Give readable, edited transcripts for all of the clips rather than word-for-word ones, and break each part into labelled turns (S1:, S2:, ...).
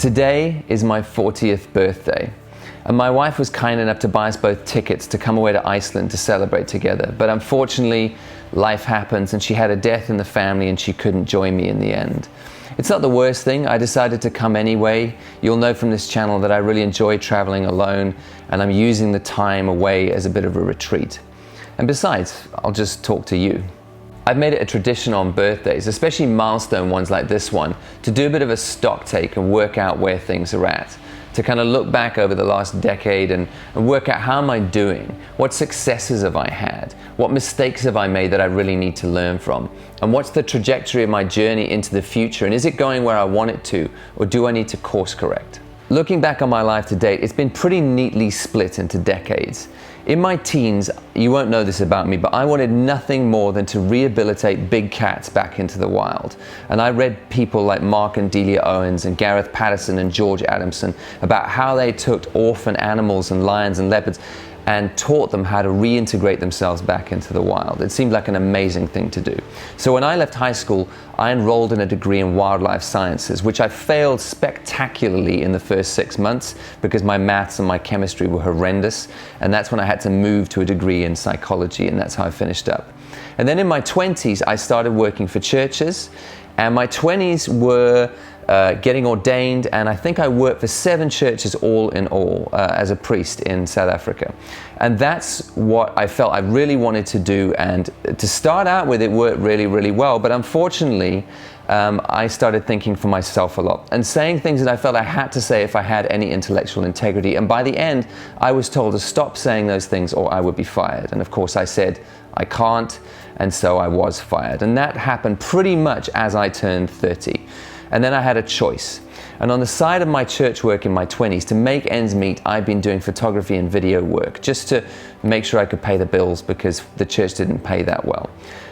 S1: Today is my 40th birthday, and my wife was kind enough to buy us both tickets to come away to Iceland to celebrate together. But unfortunately, life happens and she had a death in the family and she couldn't join me in the end. It's not the worst thing. I decided to come anyway. You'll know from this channel that I really enjoy traveling alone, and I'm using the time away as a bit of a retreat. And besides, I'll just talk to you. I've made it a tradition on birthdays, especially milestone ones like this one, to do a bit of a stock take and work out where things are at. To kind of look back over the last decade and work out how am I doing? What successes have I had? What mistakes have I made that I really need to learn from? And what's the trajectory of my journey into the future? And is it going where I want it to? Or do I need to course correct? Looking back on my life to date, it's been pretty neatly split into decades. In my teens, you won't know this about me, but I wanted nothing more than to rehabilitate big cats back into the wild. And I read people like Mark and Delia Owens and Gareth Patterson and George Adamson about how they took orphan animals and lions and leopards and taught them how to reintegrate themselves back into the wild. It seemed like an amazing thing to do. So when I left high school, I enrolled in a degree in wildlife sciences, which I failed spectacularly in the first 6 months because my maths and my chemistry were horrendous. And that's when I had to move to a degree in psychology, and that's how I finished up. And then in my 20s, I started working for churches, and my 20s were getting ordained, and I think I worked for 7 churches all in all as a priest in South Africa. And that's what I felt I really wanted to do, and to start out with it worked really, really well, but unfortunately I started thinking for myself a lot and saying things that I felt I had to say if I had any intellectual integrity, and by the end I was told to stop saying those things or I would be fired. And of course I said I can't, and so I was fired. And that happened pretty much as I turned 30. And then I had a choice. And on the side of my church work in my 20s, to make ends meet, I've been doing photography and video work just to make sure I could pay the bills because the church didn't pay that well.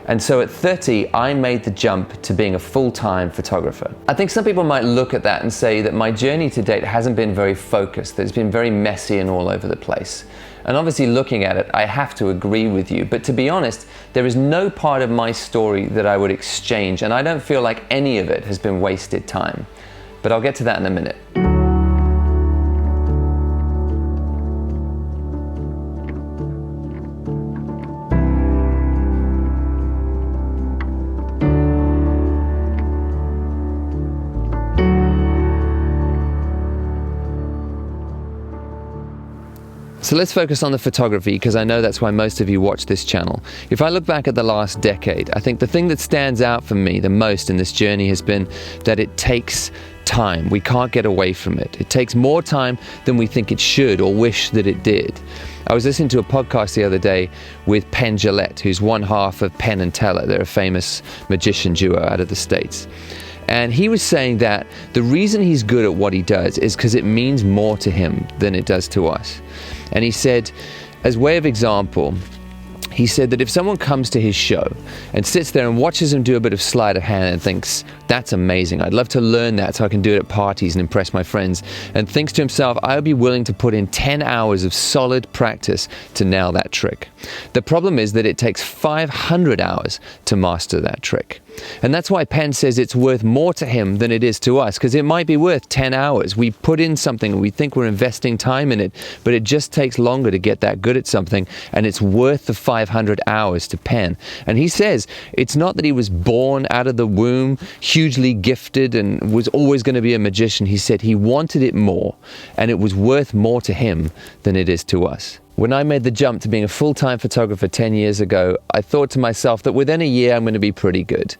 S1: And so at 30, I made the jump to being a full-time photographer. I think some people might look at that and say that my journey to date hasn't been very focused, that it's been very messy and all over the place. And obviously looking at it, I have to agree with you. But to be honest, there is no part of my story that I would exchange, and I don't feel like any of it has been wasted time. But I'll get to that in a minute. So let's focus on the photography, because I know that's why most of you watch this channel. If I look back at the last decade, I think the thing that stands out for me the most in this journey has been that it takes time. We can't get away from it. It takes more time than we think it should or wish that it did. I was listening to a podcast the other day with Penn Jillette, who's one half of Penn and Teller. They're a famous magician duo out of the States. And he was saying that the reason he's good at what he does is because it means more to him than it does to us. And he said, as way of example, he said that if someone comes to his show and sits there and watches him do a bit of sleight of hand and thinks, that's amazing, I'd love to learn that so I can do it at parties and impress my friends, and thinks to himself, I would be willing to put in 10 hours of solid practice to nail that trick. The problem is that it takes 500 hours to master that trick. And that's why Penn says it's worth more to him than it is to us, because it might be worth 10 hours. We put in something and we think we're investing time in it, but it just takes longer to get that good at something, and it's worth the 500 hours to Penn. And he says it's not that he was born out of the womb hugely gifted and was always going to be a magician. He said he wanted it more, and it was worth more to him than it is to us. When I made the jump to being a full-time photographer 10 years ago, I thought to myself that within a year I'm going to be pretty good.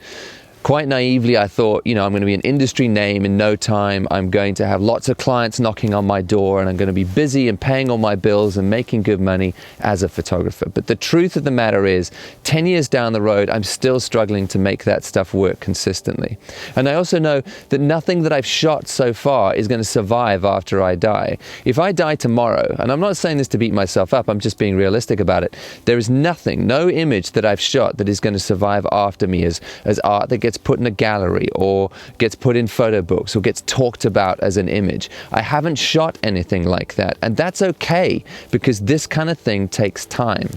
S1: Quite naively, I thought, I'm going to be an industry name in no time. I'm going to have lots of clients knocking on my door, and I'm going to be busy and paying all my bills and making good money as a photographer. But the truth of the matter is, 10 years down the road, I'm still struggling to make that stuff work consistently. And I also know that nothing that I've shot so far is going to survive after I die. If I die tomorrow, and I'm not saying this to beat myself up, I'm just being realistic about it, there is nothing, no image that I've shot that is going to survive after me as art that gets put in a gallery or gets put in photo books or gets talked about as an image. I haven't shot anything like that, and that's okay, because this kind of thing takes time.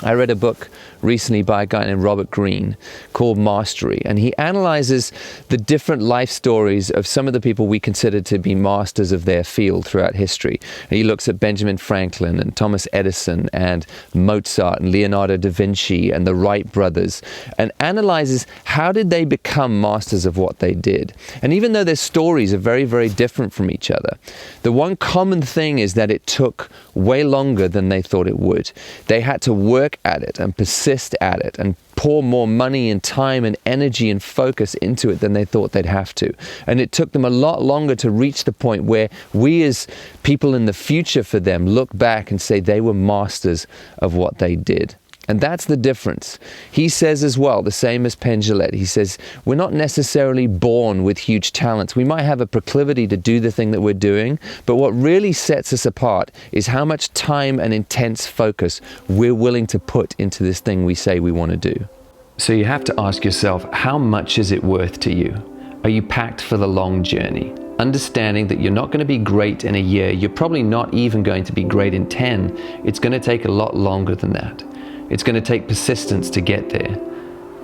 S1: I read a book recently by a guy named Robert Greene called Mastery, and he analyzes the different life stories of some of the people we consider to be masters of their field throughout history. And he looks at Benjamin Franklin and Thomas Edison and Mozart and Leonardo da Vinci and the Wright brothers, and analyzes how did they become masters of what they did. And even though their stories are very, very different from each other, the one common thing is that it took way longer than they thought it would. They had to work at it and persist at it and pour more money and time and energy and focus into it than they thought they'd have to. And it took them a lot longer to reach the point where we as people in the future for them look back and say they were masters of what they did. And that's the difference. He says as well, the same as Penn Jillette, he says, we're not necessarily born with huge talents. We might have a proclivity to do the thing that we're doing, but what really sets us apart is how much time and intense focus we're willing to put into this thing we say we want to do. So you have to ask yourself, how much is it worth to you? Are you packed for the long journey? Understanding that you're not going to be great in a year, you're probably not even going to be great in 10. It's going to take a lot longer than that. It's going to take persistence to get there.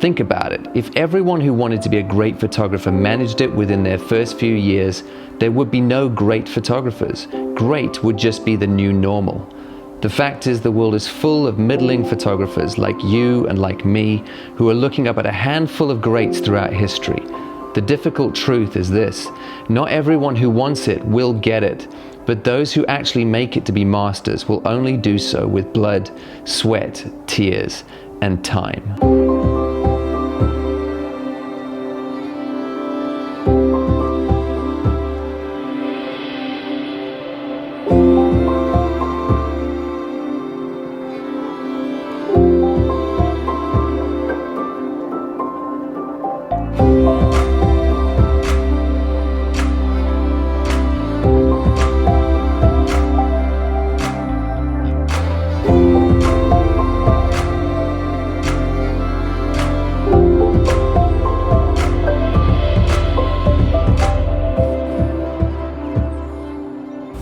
S1: Think about it. If everyone who wanted to be a great photographer managed it within their first few years, there would be no great photographers. Great would just be the new normal. The fact is, the world is full of middling photographers like you and like me who are looking up at a handful of greats throughout history. The difficult truth is this: not everyone who wants it will get it. But those who actually make it to be masters will only do so with blood, sweat, tears, and time.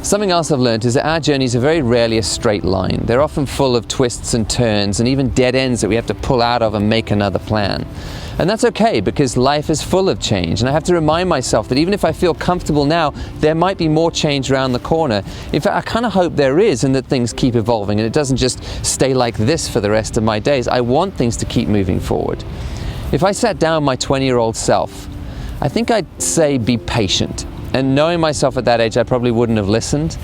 S1: Something else I've learned is that our journeys are very rarely a straight line. They're often full of twists and turns and even dead ends that we have to pull out of and make another plan. And that's okay, because life is full of change, and I have to remind myself that even if I feel comfortable now, there might be more change around the corner. In fact, I kind of hope there is, and that things keep evolving and it doesn't just stay like this for the rest of my days. I want things to keep moving forward. If I sat down my 20-year-old self, I think I'd say be patient. And knowing myself at that age, I probably wouldn't have listened.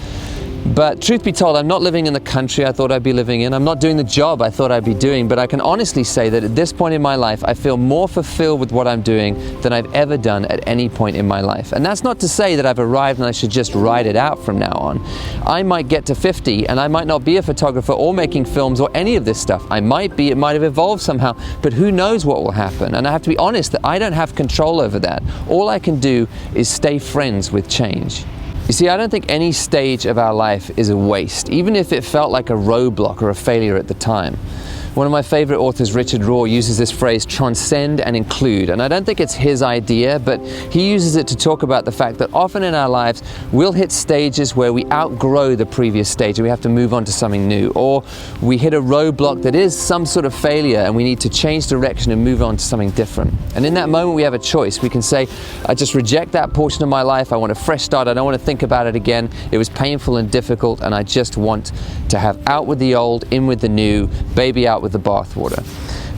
S1: But truth be told, I'm not living in the country I thought I'd be living in. I'm not doing the job I thought I'd be doing. But I can honestly say that at this point in my life, I feel more fulfilled with what I'm doing than I've ever done at any point in my life. And that's not to say that I've arrived and I should just ride it out from now on. I might get to 50 and I might not be a photographer or making films or any of this stuff. I might be, it might have evolved somehow, but who knows what will happen? And I have to be honest that I don't have control over that. All I can do is stay friends with change. You see, I don't think any stage of our life is a waste, even if it felt like a roadblock or a failure at the time. One of my favorite authors, Richard Rohr, uses this phrase, transcend and include. And I don't think it's his idea, but he uses it to talk about the fact that often in our lives, we'll hit stages where we outgrow the previous stage and we have to move on to something new. Or we hit a roadblock that is some sort of failure and we need to change direction and move on to something different. And in that moment, we have a choice. We can say, I just reject that portion of my life. I want a fresh start. I don't want to think about it again. It was painful and difficult, and I just want to have out with the old, in with the new, baby out with the bathwater.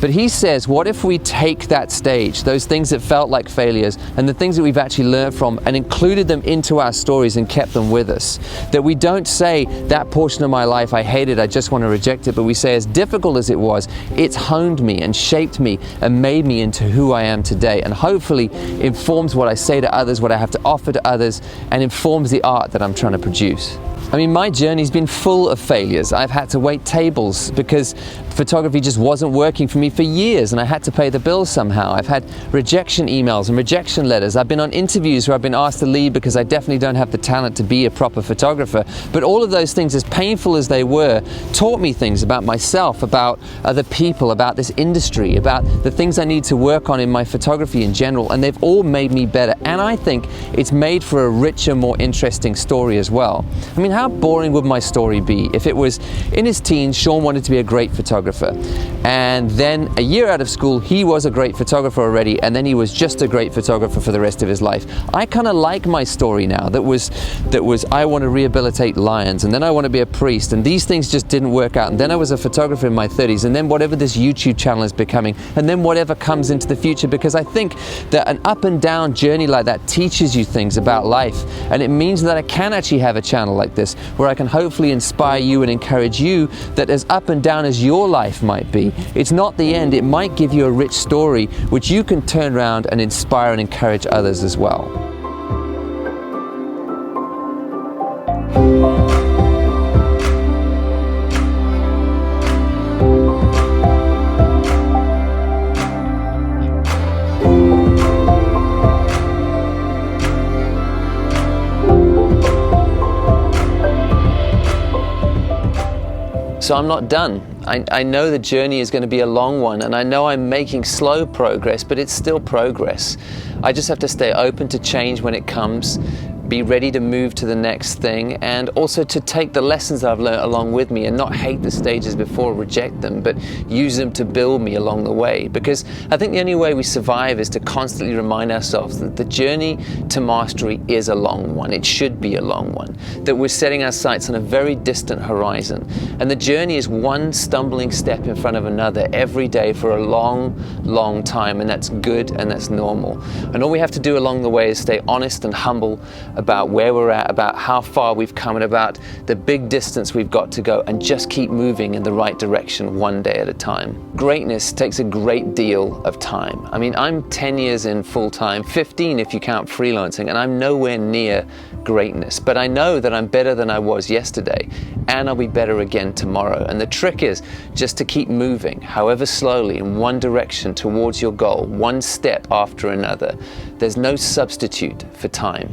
S1: But he says, what if we take that stage, those things that felt like failures and the things that we've actually learned from, and included them into our stories and kept them with us? That we don't say, that portion of my life I hated, I just want to reject it, but we say, as difficult as it was, it's honed me and shaped me and made me into who I am today, and hopefully informs what I say to others, what I have to offer to others, and informs the art that I'm trying to produce. I mean, my journey's been full of failures. I've had to wait tables because photography just wasn't working for me for years and I had to pay the bills somehow. I've had rejection emails and rejection letters. I've been on interviews where I've been asked to leave because I definitely don't have the talent to be a proper photographer. But all of those things, as painful as they were, taught me things about myself, about other people, about this industry, about the things I need to work on in my photography in general, and they've all made me better. And I think it's made for a richer, more interesting story as well. I mean, how boring would my story be if it was in his teens, Sean wanted to be a great photographer, and then a year out of school he was a great photographer already, and then he was just a great photographer for the rest of his life. I kind of like my story now that was I want to rehabilitate lions, and then I want to be a priest, and these things just didn't work out, and then I was a photographer in my 30s, and then whatever this YouTube channel is becoming, and then whatever comes into the future, because I think that an up and down journey like that teaches you things about life, and it means that I can actually have a channel like this where I can hopefully inspire you and encourage you that as up and down as your life might be, it's not the end. It might give you a rich story which you can turn around and inspire and encourage others as well. So I'm not done. I know the journey is going to be a long one, and I know I'm making slow progress, but it's still progress. I just have to stay open to change when it comes, be ready to move to the next thing, and also to take the lessons that I've learned along with me and not hate the stages before, reject them, but use them to build me along the way. Because I think the only way we survive is to constantly remind ourselves that the journey to mastery is a long one. It should be a long one. That we're setting our sights on a very distant horizon. And the journey is one stumbling step in front of another every day for a long, long time. And that's good and that's normal. And all we have to do along the way is stay honest and humble about where we're at, about how far we've come, and about the big distance we've got to go, and just keep moving in the right direction one day at a time. Greatness takes a great deal of time. I mean, I'm 10 years in full-time, 15 if you count freelancing, and I'm nowhere near greatness. But I know that I'm better than I was yesterday, and I'll be better again tomorrow. And the trick is just to keep moving, however slowly, in one direction towards your goal, one step after another. There's no substitute for time.